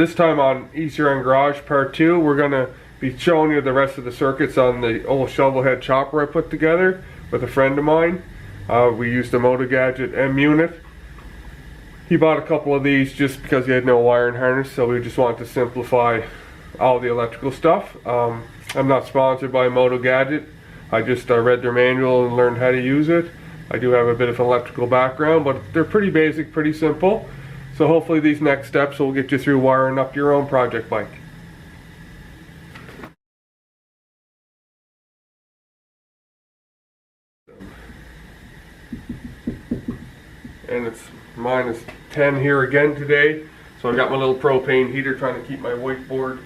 This time on ecrngarage part 2, we're going to be showing you the rest of the circuits on the old shovelhead chopper I put together with a friend of mine. We used the Motogadget M unit. He bought a couple of these just because he had no wiring harness, so we just wanted to simplify all the electrical stuff. I'm not sponsored by Motogadget. I just read their manual and learned how to use it. I do have a bit of an electrical background, but they're pretty basic, pretty simple. So hopefully these next steps will get you through wiring up your own project bike. And it's minus 10 here again today. So I got my little propane heater trying to keep my whiteboard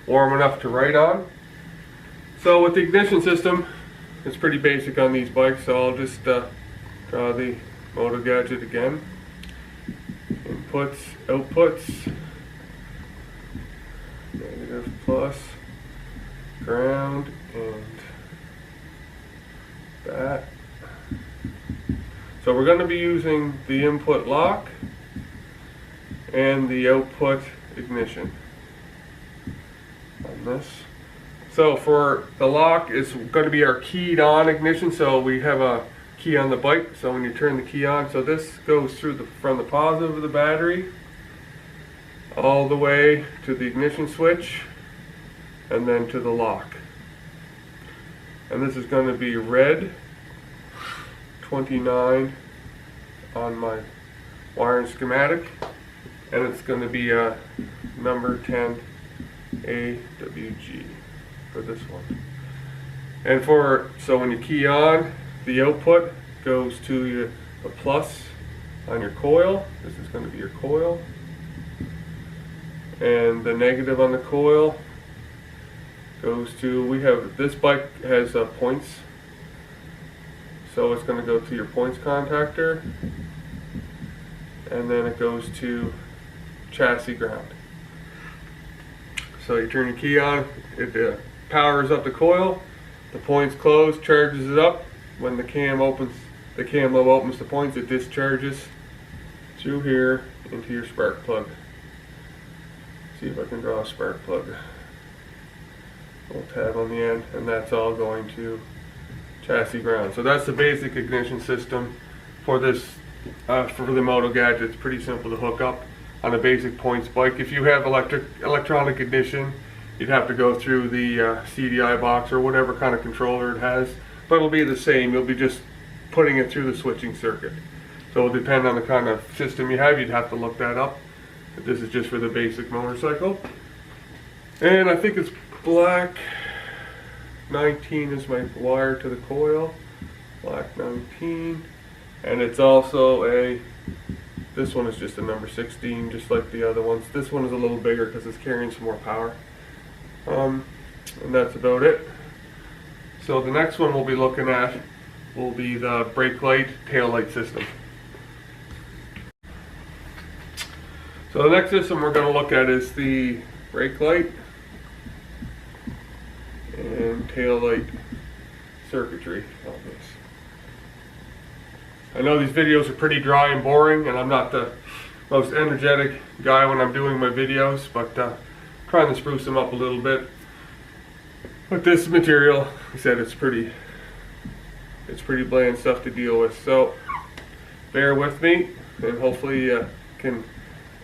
warm enough to write on. So with the ignition system, it's pretty basic on these bikes, so I'll just draw the Motogadget again. Inputs, outputs, negative, plus, ground, and that. So we're going to be using the input lock and the output ignition on this. So for the lock, it's going to be our keyed on ignition. So we have a key on the bike, so when you turn the key on, so this goes through from the positive of the battery all the way to the ignition switch and then to the lock. And this is going to be red 29 on my wiring schematic, and it's going to be a number 10 AWG for this one. And so when you key on, the output goes to the plus on your coil. This is going to be your coil. And the negative on the coil goes to, this bike has points. So it's going to go to your points contactor. And then it goes to chassis ground. So you turn your key on, it powers up the coil. The points close, charges it up. When the cam opens, the cam lobe opens the points, it discharges through here into your spark plug. See if I can draw a spark plug. Little tab on the end, and that's all going to chassis ground. So that's the basic ignition system for this, for the Motogadget. It's pretty simple to hook up on a basic points bike. If you have electronic ignition, you'd have to go through the CDI box or whatever kind of controller it has. But it'll be the same. You'll be just putting it through the switching circuit. So it'll depend on the kind of system you have. You'd have to look that up. But this is just for the basic motorcycle. And I think it's black 19 is my wire to the coil. Black 19. And it's also this one is just a number 16, just like the other ones. This one is a little bigger because it's carrying some more power. And that's about it. So the next one we'll be looking at will be the brake light, tail light system. So the next system we're going to look at is the brake light and tail light circuitry on this. I know these videos are pretty dry and boring, and I'm not the most energetic guy when I'm doing my videos, but trying to spruce them up a little bit. But this material, like I said, it's pretty bland stuff to deal with. So bear with me, and hopefully you can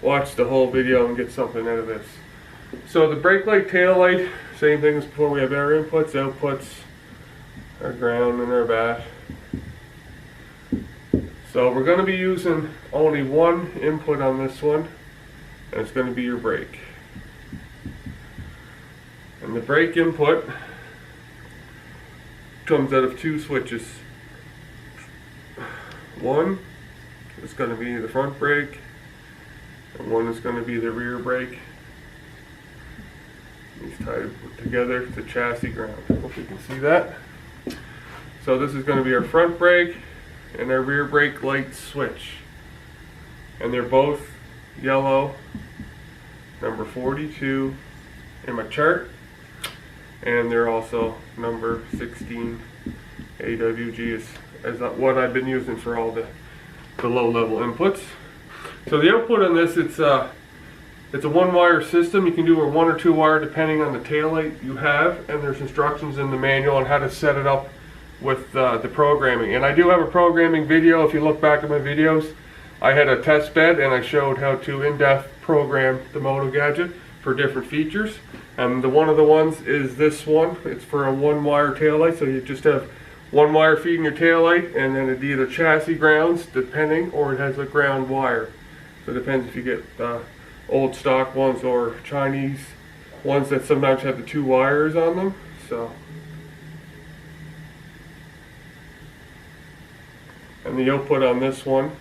watch the whole video and get something out of this. So the brake light, tail light, same thing as before. We have our inputs, outputs, our ground, and our bat. So we're going to be using only one input on this one, and it's going to be your brake. And the brake input comes out of two switches. One is going to be the front brake, and one is going to be the rear brake. These tied together to chassis ground. Hope you can see that. So this is going to be our front brake and our rear brake light switch. And they're both yellow, number 42 in my chart. And they're also number 16 AWG as what I've been using for all the low level inputs. So the output on this, it's It's a one-wire system. You can do a 1 or 2 wire depending on the taillight you have, and there's instructions in the manual on how to set it up with the programming. And I do have a programming video. If you look back at my videos, I had a test bed and I showed how to in-depth program the Motogadget for different features. And one of the ones is this one. It's for a 1-wire taillight, so you just have 1 wire feeding your taillight, and then it either chassis grounds, depending, or it has a ground wire. So it depends if you get old stock ones or Chinese ones that sometimes have the 2 wires on them. So, and the output on this one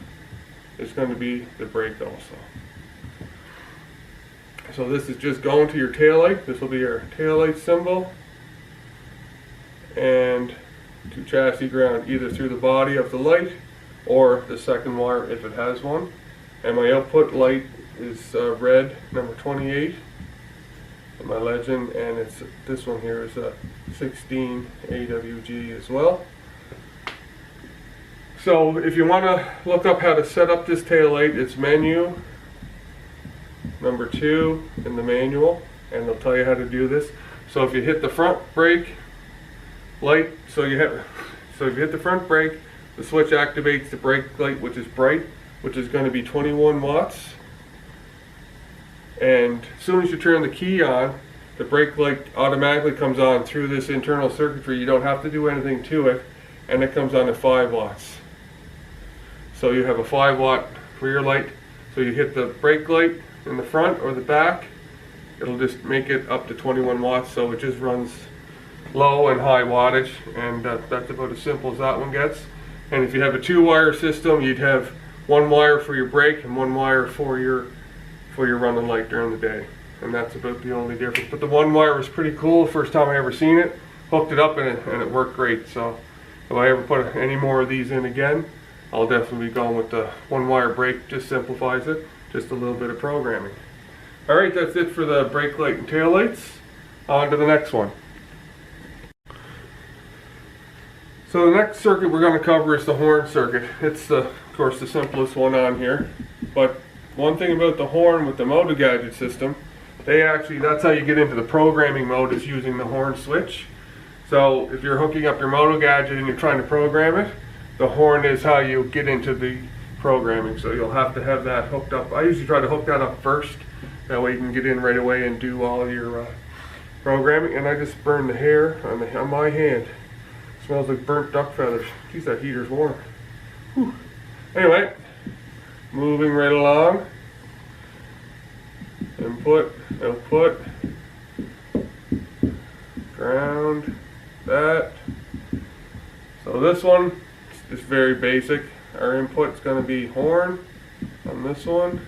is going to be the brake also. So this is just going to your taillight. This will be your taillight symbol, and to chassis ground either through the body of the light or the second wire if it has one. And my output light is red, number 28, and my legend, and it's this one here is a 16 AWG as well. So if you want to look up how to set up this taillight, it's menu number 2 in the manual, and they'll tell you how to do this. So if you hit the front brake light, if you hit the front brake, the switch activates the brake light, which is bright, which is going to be 21 watts. And as soon as you turn the key on, the brake light automatically comes on through this internal circuitry. You don't have to do anything to it, and it comes on at 5 watts. So you have a 5 watt rear light. So you hit the brake light in the front or the back, it'll just make it up to 21 watts. So it just runs low and high wattage, and that's about as simple as that one gets. And if you have a 2-wire system, you'd have 1 wire for your brake and 1 wire for your running light during the day, and that's about the only difference. But the 1 wire was pretty cool. The first time I ever seen it, hooked it up and it worked great. So if I ever put any more of these in again, I'll definitely be going with the 1 wire brake. Just simplifies it, just a little bit of programming. Alright, that's it for the brake light and tail lights. On to the next one. So the next circuit we're going to cover is the horn circuit. It's of course the simplest one on here, but one thing about the horn with the Motogadget system, that's how you get into the programming mode, is using the horn switch. So if you're hooking up your Motogadget and you're trying to program it, the horn is how you get into the programming. So you'll have to have that hooked up. I usually try to hook that up first, that way you can get in right away and do all your programming. And I just burned the hair on my hand. Smells like burnt duck feathers. Geez, that heater's warm. Whew. Anyway, moving right along. Input, output, ground, that. So this one is very basic. Our input is going to be horn on this one,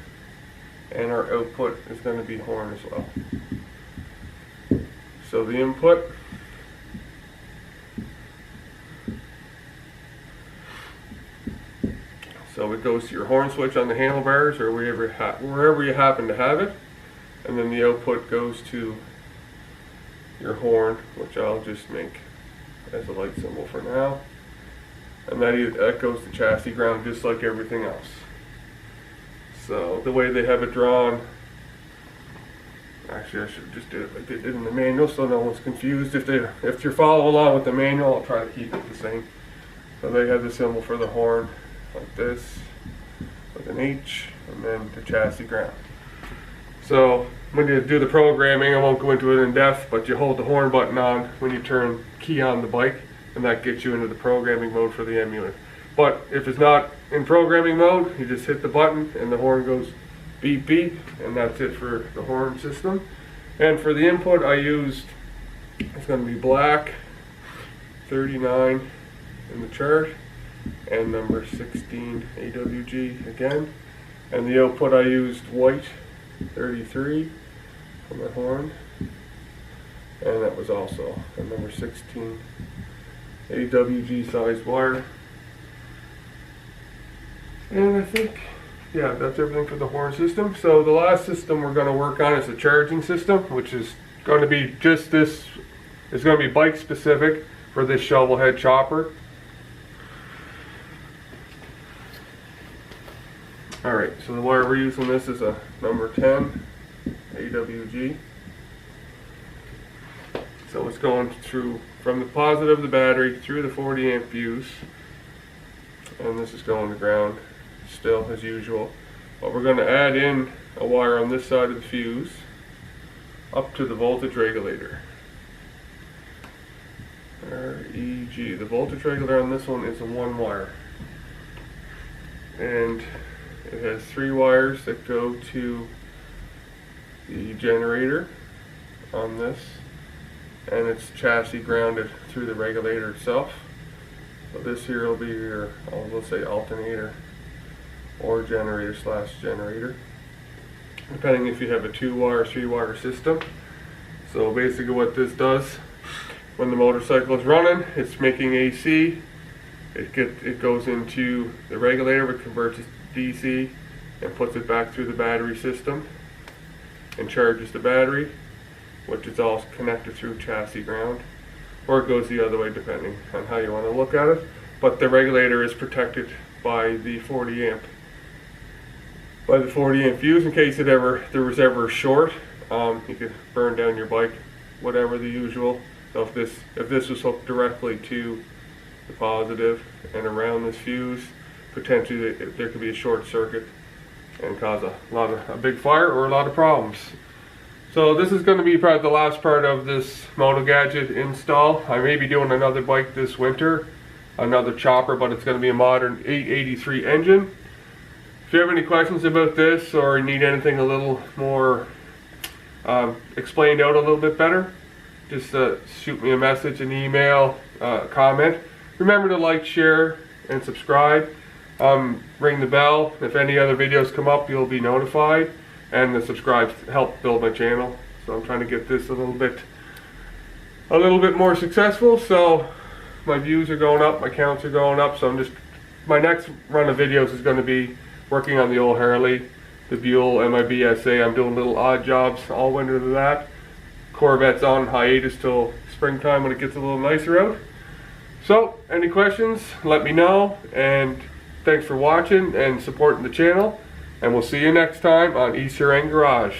and our output is going to be horn as well. So the input, so it goes to your horn switch on the handlebars or wherever you happen to have it, and then the output goes to your horn, which I'll just make as a light symbol for now, and that goes to chassis ground just like everything else. So the way they have it drawn, actually I should just do it like they did in the manual so no one's confused. If you're following along with the manual, I'll try to keep it the same. So they have the symbol for the horn like this, with an H, and then the chassis ground. So when you do the programming, I won't go into it in depth, but you hold the horn button on when you turn key on the bike, and that gets you into the programming mode for the emulator. But if it's not in programming mode, you just hit the button and the horn goes beep beep, and that's it for the horn system. And for the input I used, it's going to be black, 39 in the chart, and number 16 AWG again. And the output I used white, 33 for my horn, and that was also a number 16 AWG size wire. And I think, yeah, that's everything for the horn system. So the last system we're going to work on is the charging system, which is going to be just this. It's going to be bike specific for this shovelhead chopper. Alright, so the wire we're using this is a number 10 AWG. So it's going through from the positive of the battery through the 40 amp fuse, and this is going to ground still as usual. But we're going to add in a wire on this side of the fuse up to the voltage regulator. REG. The voltage regulator on this one is a 1 wire, and it has 3 wires that go to the generator on this, and it's chassis grounded through the regulator itself. So this here will be your, we'll say, alternator or generator slash generator, depending if you have a 2-wire, 3-wire system. So basically what this does, when the motorcycle is running, it's making AC. It goes into the regulator, which converts it to DC and puts it back through the battery system and charges the battery, which is all connected through chassis ground, or it goes the other way depending on how you want to look at it. But the regulator is protected by the 40 amp fuse in case there was ever a short. You could burn down your bike, whatever the usual. So if this was hooked directly to the positive and around this fuse, potentially there could be a short circuit and cause a big fire or a lot of problems. So this is going to be probably the last part of this Motogadget install. I may be doing another bike this winter, another chopper, but it's going to be a modern 883 engine. If you have any questions about this or need anything a little more explained out a little bit better, just shoot me a message, an email, comment. Remember to like, share, and subscribe. Ring the bell. If any other videos come up, you'll be notified. And the subscribe help build my channel. So I'm trying to get this a little bit more successful. So my views are going up, my counts are going up. So my next run of videos is going to be working on the old Harley, the Buell, and my BSA. I'm doing little odd jobs all winter to that. Corvette's on hiatus till springtime when it gets a little nicer out. So any questions, let me know, and thanks for watching and supporting the channel, and we'll see you next time on ecrngarage.